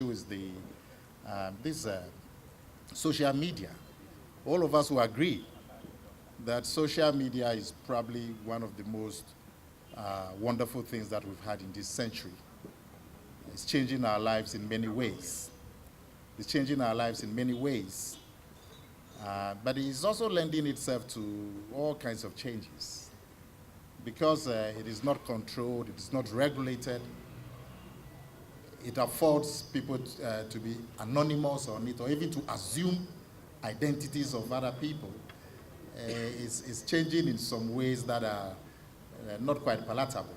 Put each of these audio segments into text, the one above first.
is the this social media. All of us will agree that social media is probably one of the most wonderful things that we've had in this century. It's changing our lives in many ways. It's changing our lives in many ways. But it's also lending itself to all kinds of changes. Because it is not controlled, it is not regulated, it affords people to be anonymous on it, or even to assume identities of other people. It's changing in some ways that are not quite palatable.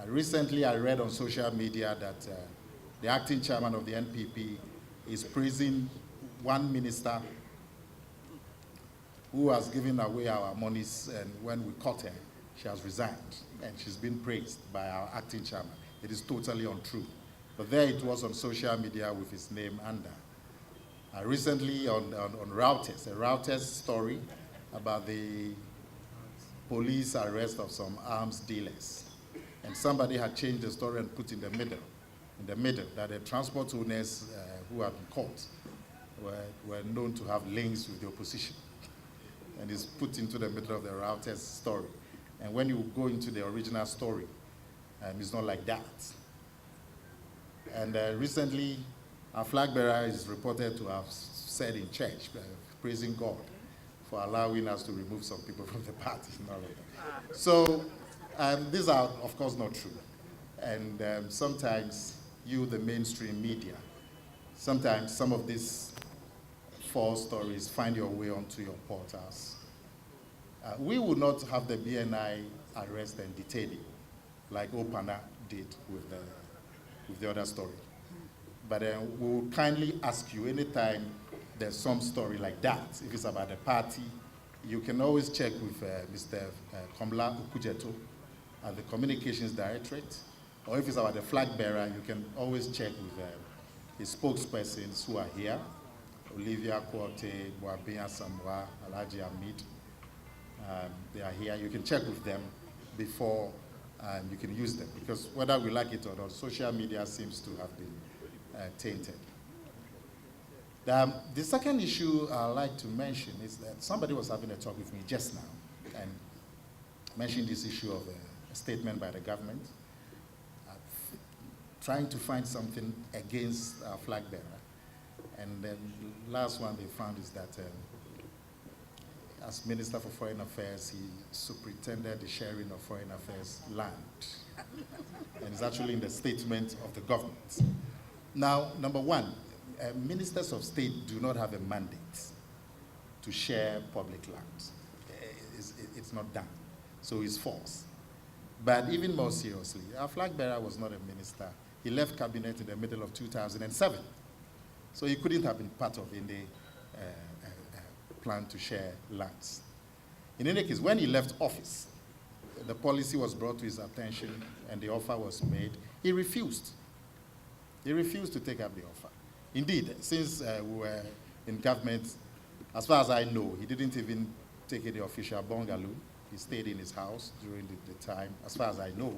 Recently, I read on social media that the acting chairman of the NPP is praising one minister who has given away our monies, and when we caught her, she has resigned, and she's been praised by our acting chairman. It is totally untrue. But there it was on social media with his name under. Recently on Reuters, a Reuters story about the police arrest of some arms dealers. And somebody had changed the story and put in the middle, that the transport owners who had been caught were known to have links with the opposition. And it's put into the middle of the Reuters story. And when you go into the original story, it's not like that. And recently, our flag bearer is reported to have said in church, praising God for allowing us to remove some people from the party and all of that. So these are, of course, not true. And sometimes you, the mainstream media, sometimes some of these false stories find your way onto your portals. We would not have the BNI arrest and detain you like Opana did with the other story. But we will kindly ask you, anytime there's some story like that, if it's about a party, you can always check with Mr. Komla Ukujeto at the Communications Directorate, or if it's about the flag bearer, you can always check with his spokespersons who are here, Olivia Kwote, Boabia Samwa, Alaji Hamid. They are here. You can check with them before you can use them, because whether we like it or not, social media seems to have been tainted. The second issue I'd like to mention is that somebody was having a talk with me just now and mentioned this issue of a statement by the government trying to find something against our flag bearer. And the last one they found is that as Minister for Foreign Affairs, he superintended the sharing of foreign affairs land. And it's actually in the statement of the government. Now, number one, ministers of state do not have a mandate to share public land. It's not done. So it's false. But even more seriously, our flag bearer was not a minister. He left cabinet in the middle of 2007. So he couldn't have been part of any plan to share lands. In any case, when he left office, the policy was brought to his attention and the offer was made. He refused. He refused to take up the offer. Indeed, since we were in government, as far as I know, he didn't even take the official bungalow. He stayed in his house during the time, as far as I know.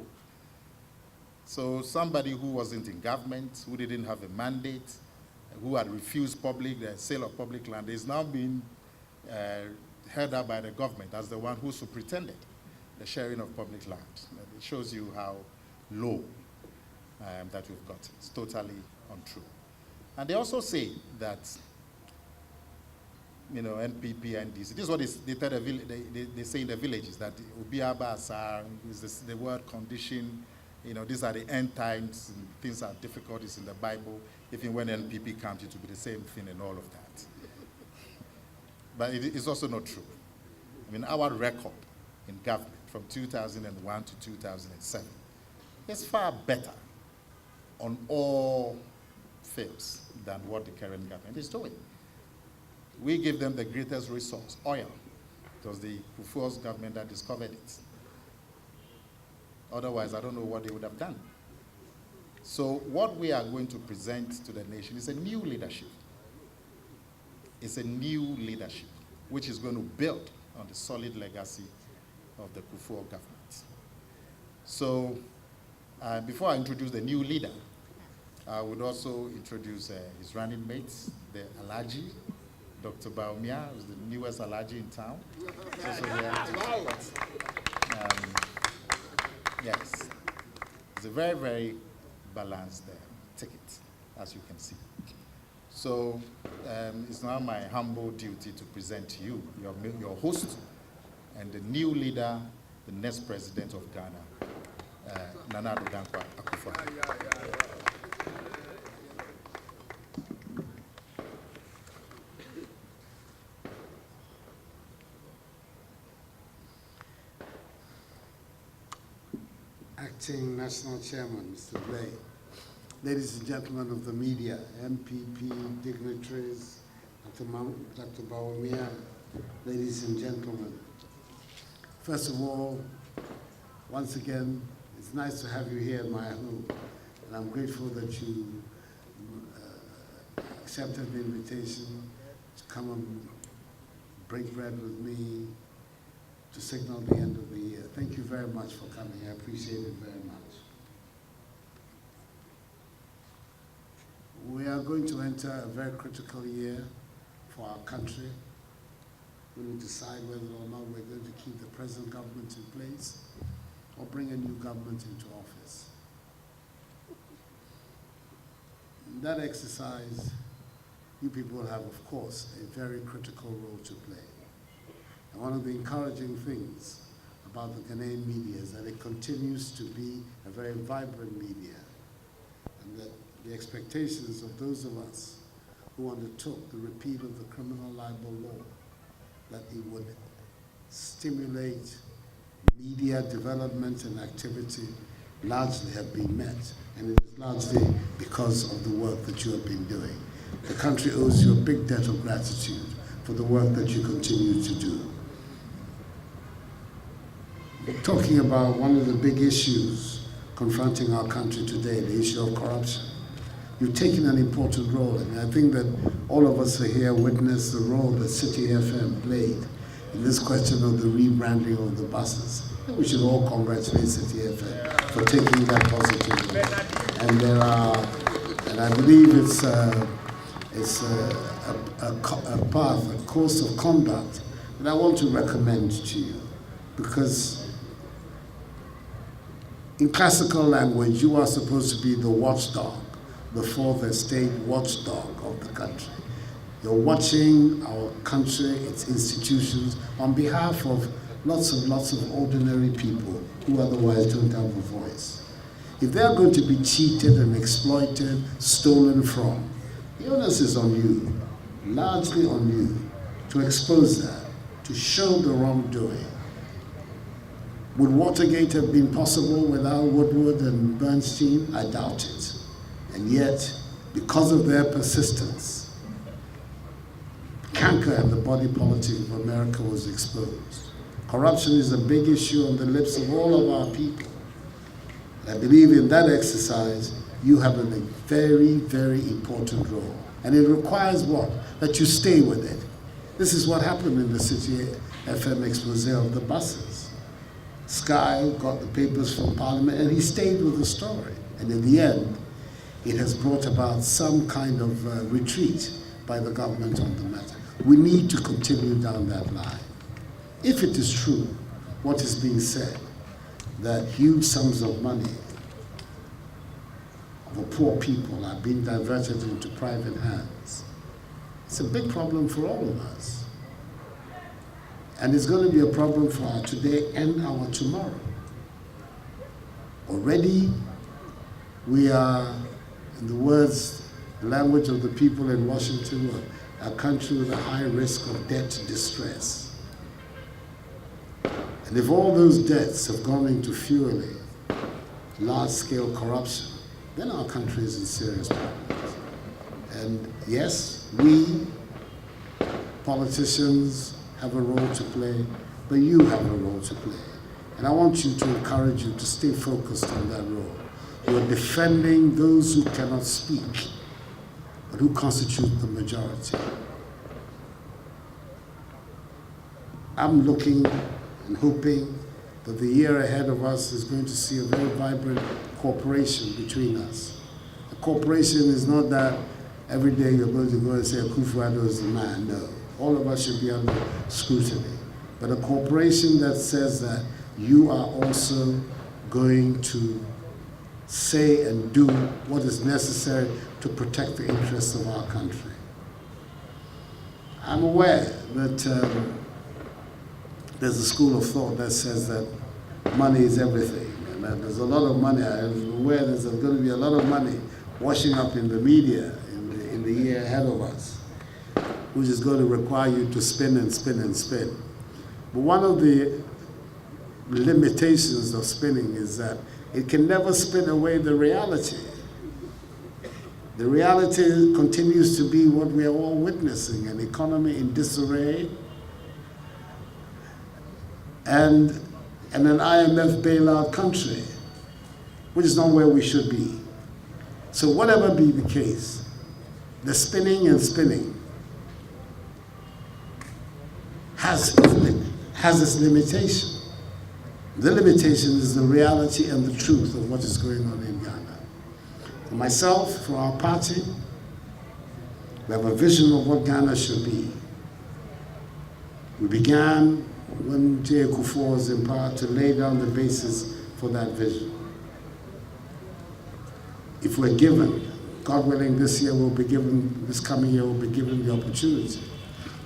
So somebody who wasn't in government, who didn't have a mandate, who had refused the sale of public land, is now being held up by the government as the one who superintended the sharing of public land. It shows you how low that we've got. It's totally untrue. And they also say that, NPP, NDC, this is what they say in the villages, that Obiaba Asar is the word condition. These are the end times, and things are difficult, it's in the Bible. Even when NPP comes, it will be the same thing and all of that. But it is also not true. Our record in government from 2001 to 2007 is far better on all fields than what the current government is doing. We give them the greatest resource, oil. It was the Kufuor's government that discovered it. Otherwise, I don't know what they would have done. So what we are going to present to the nation is a new leadership. It's a new leadership, which is going to build on the solid legacy of the Kufuor government. So before I introduce the new leader, I would also introduce his running mates, the Alaji, Dr. Baumia, who's the newest Alaji in town. He's also here to support. Yes, it's a very, very balanced ticket, as you can see. So it's now my humble duty to present to you your host and the new leader, the next president of Ghana, Nana Addo Dankwa Akufo-Addo. Acting National Chairman, Mr. Blay, ladies and gentlemen of the media, MPP dignitaries, Dr. Bawumia, ladies and gentlemen. First of all, once again, it's nice to have you here in my home, and I'm grateful that you accepted the invitation to come and break bread with me to signal the end of the year. Thank you very much for coming. I appreciate it very much. We are going to enter a very critical year for our country. We will decide whether or not we're going to keep the present government in place or bring a new government into office. In that exercise, you people have, of course, a very critical role to play. And one of the encouraging things about the Ghanaian media is that it continues to be a very vibrant media, and that the expectations of those of us who undertook the repeal of the criminal libel law, that it would stimulate media development and activity, largely have been met. And it is largely because of the work that you have been doing. The country owes you a big debt of gratitude for the work that you continue to do. We're talking about one of the big issues confronting our country today, the issue of corruption. You've taken an important role, and I think that all of us are here witness the role that City FM played in this question of the rebranding of the buses. We should all congratulate City FM for taking that positive role. And there are, and I believe it's a path, a course of conduct that I want to recommend to you, because in classical language, you are supposed to be the watchdog before the state watchdog of the country. You're watching our country, its institutions, on behalf of lots of ordinary people who otherwise don't have a voice. If they're going to be cheated and exploited, stolen from, the onus is on you, largely on you, to expose that, to show the wrongdoing. Would Watergate have been possible without Woodward and Bernstein? I doubt it. And yet, because of their persistence, canker and the body politic of America was exposed. Corruption is a big issue on the lips of all of our people. I believe in that exercise, you have a very, very important role. And it requires what? That you stay with it. This is what happened in the City FM expose of the buses. Sky got the papers from Parliament, and he stayed with the story. And in the end, it has brought about some kind of retreat by the government on the matter. We need to continue down that line. If it is true, what is being said, that huge sums of money of the poor people are being diverted into private hands, it's a big problem for all of us. And it's going to be a problem for our today and our tomorrow. Already, we are, in the words, the language of the people in Washington, a country with a high risk of debt distress. And if all those debts have gone into fueling large-scale corruption, then our country is in serious problems. And yes, we, politicians, have a role to play, but you have a role to play. And I want you to encourage you to stay focused on that role. You are defending those who cannot speak, but who constitute the majority. I'm looking and hoping that the year ahead of us is going to see a very vibrant cooperation between us. A cooperation is not that every day you're going to go and say Akufo-Addo is the man. No. All of us should be under scrutiny. But a cooperation that says that you are also going to say and do what is necessary to protect the interests of our country. I'm aware that there's a school of thought that says that money is everything, and that there's a lot of money. I'm aware there's going to be a lot of money washing up in the media in the year ahead of us, which is going to require you to spin and spin and spin. But one of the limitations of spinning is that it can never spin away the reality. The reality continues to be what we are all witnessing, an economy in disarray, and an IMF bailout country, which is not where we should be. So whatever be the case, the spinning and spinning has its limitation. The limitation is the reality and the truth of what is going on in Ghana. For myself, for our party, we have a vision of what Ghana should be. We began when J. Akufo was in power to lay down the basis for that vision. If we're given, God willing, this coming year we'll be given the opportunity.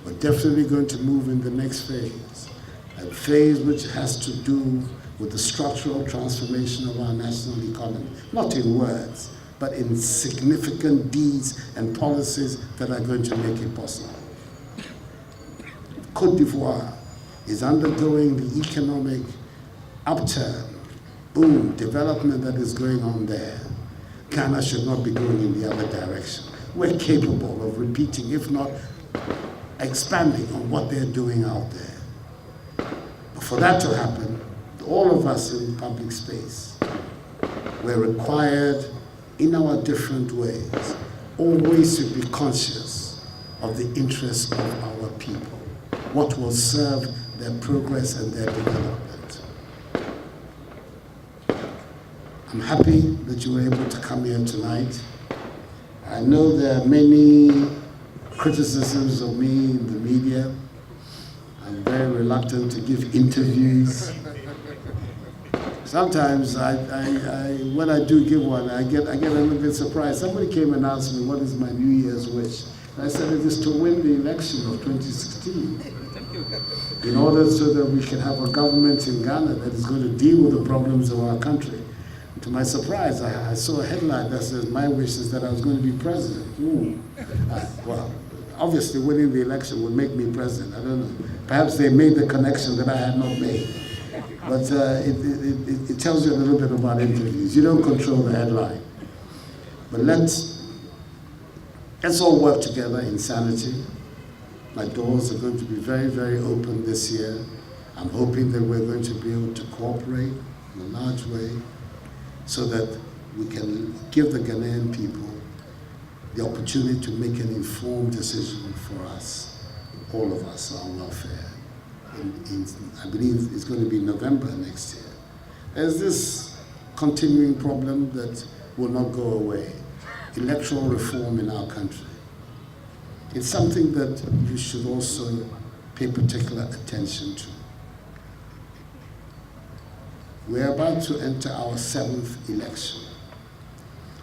We're definitely going to move in the next phase, a phase which has to do with the structural transformation of our national economy, not in words, but in significant deeds and policies that are going to make it possible. Côte d'Ivoire is undergoing the economic upturn, boom, development that is going on there. Ghana should not be going in the other direction. We're capable of repeating, if not expanding on what they're doing out there. But for that to happen, all of us in public space, we're required in our different ways, always to be conscious of the interests of our people, what will serve their progress and their development. I'm happy that you were able to come here tonight. I know there are many criticisms of me in the media. I'm very reluctant to give interviews. Sometimes when I do give one, I get a little bit surprised. Somebody came and asked me, what is my New Year's wish? And I said, it is to win the election of 2016. In order so that we can have a government in Ghana that is going to deal with the problems of our country. To my surprise, I saw a headline that says, my wish is that I was going to be president. Well, obviously winning the election would make me president. I don't know. Perhaps they made the connection that I had not made. But it tells you a little bit about interviews. You don't control the headline. But let's all work together in sanity. My doors are going to be very, very open this year. I'm hoping that we're going to be able to cooperate in a large way so that we can give the Ghanaian people the opportunity to make an informed decision for us, all of us, our welfare. I believe it's going to be November next year. There's this continuing problem that will not go away, electoral reform in our country. It's something that you should also pay particular attention to. We're about to enter our 7th election.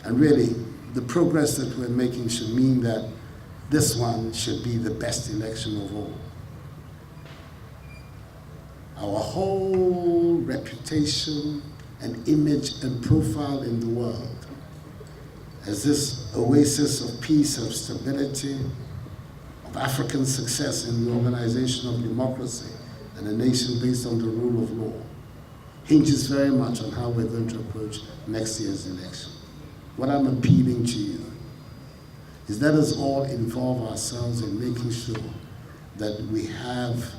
And really, the progress that we're making should mean that this one should be the best election of all. Our whole reputation and image and profile in the world as this oasis of peace, of stability, of African success in the organization of democracy and a nation based on the rule of law hinges very much on how we're going to approach next year's election. What I'm appealing to you is let us all involve ourselves in making sure that we have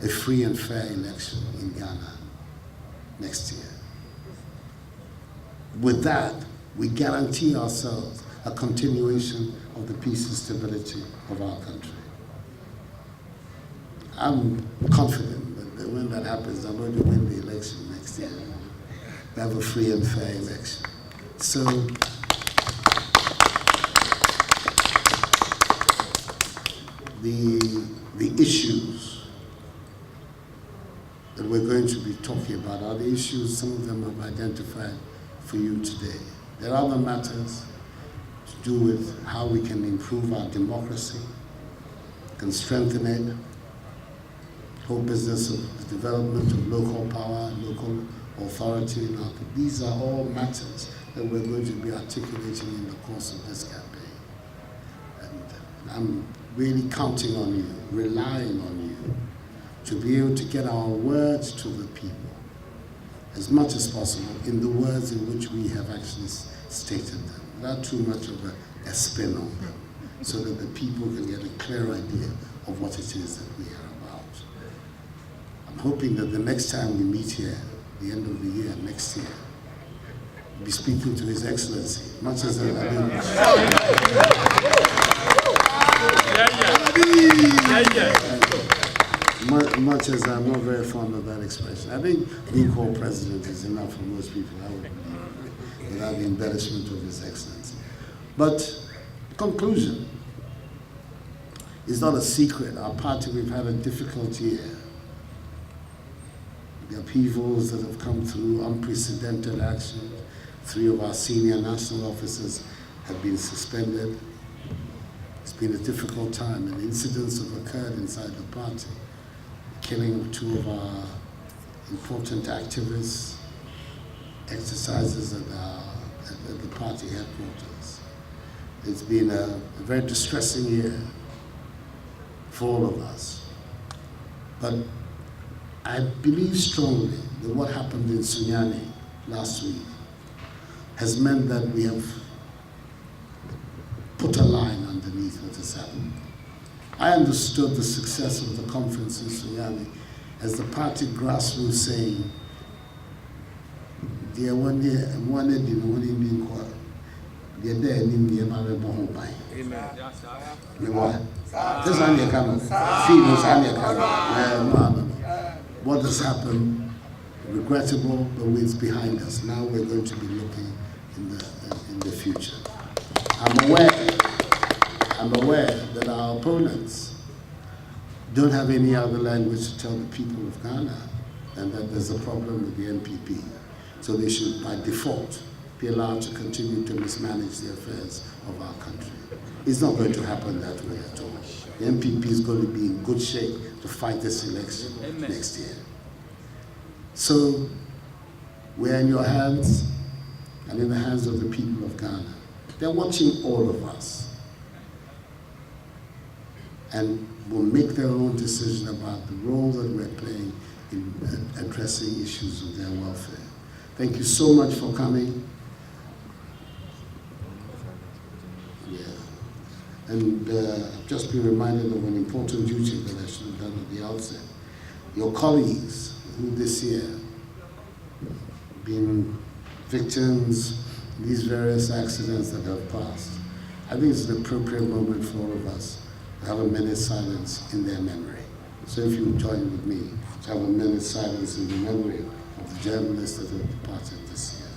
a free and fair election in Ghana next year. With that, we guarantee ourselves a continuation of the peace and stability of our country. I'm confident that when that happens, I'm going to win the election next year. We have a free and fair election. So the issues that we're going to be talking about are the issues some of them have identified for you today. There are other matters to do with how we can improve our democracy, can strengthen it, whole business of the development of local power, local authority. These are all matters that we're going to be articulating in the course of this campaign. And I'm really counting on you, relying on you, to be able to get our words to the people as much as possible in the words in which we have actually stated them, not too much of a spin on them, so that the people can get a clear idea of what it is that we are about. I'm hoping that the next time we meet here, the end of the year, next year, we'll be speaking to His Excellency, much as much as I'm not very fond of that expression. I think being called president is enough for most people, I would believe, without the embellishment of His Excellency. But conclusion, it's not a secret. Our party, we've had a difficult year. The upheavals that have come through, unprecedented action. 3 of our senior national officers have been suspended. It's been a difficult time, and incidents have occurred inside the party. The killing of 2 of our important activists, exercises at the party headquarters. It's been a very distressing year for all of us. But I believe strongly that what happened in Sunyani last week has meant that we have put a line underneath what has happened. I understood the success of the conference in Sunyani as the party grassroots saying, "Dear one day, one day, one day, dear day, dear mother, this one coming. What has happened, regrettable, but it's behind us. Now we're going to be looking in the future. I'm aware that our opponents don't have any other language to tell the people of Ghana and that there's a problem with the NPP. So they should, by default, be allowed to continue to mismanage the affairs of our country. It's not going to happen that way at all. The NPP is going to be in good shape to fight this election next year. So we're in your hands and in the hands of the people of Ghana. They're watching all of us and will make their own decision about the role that we're playing in addressing issues of their welfare. Thank you so much for coming. And I've just been reminded of an important duty that I should have done at the outset. Your colleagues who this year have been victims of these various accidents that have passed, I think it's an appropriate moment for all of us to have a minute's silence in their memory. So if you join with me to have a minute's silence in the memory of the journalists that have departed this year.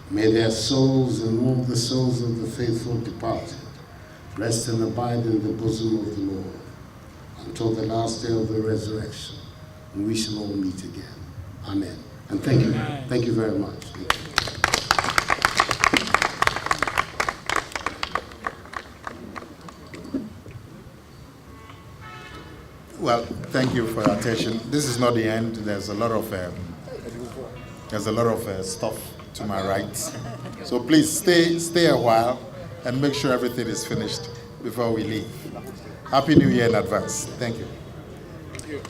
May their souls and all the souls of the faithful departed rest and abide in the bosom of the Lord until the last day of the resurrection, and we shall all meet again. Amen. And thank you. Thank you very much. Well, thank you for your attention. This is not the end. There's a lot of stuff to my right. So please stay a while and make sure everything is finished before we leave. Happy New Year in advance. Thank you. Thank you.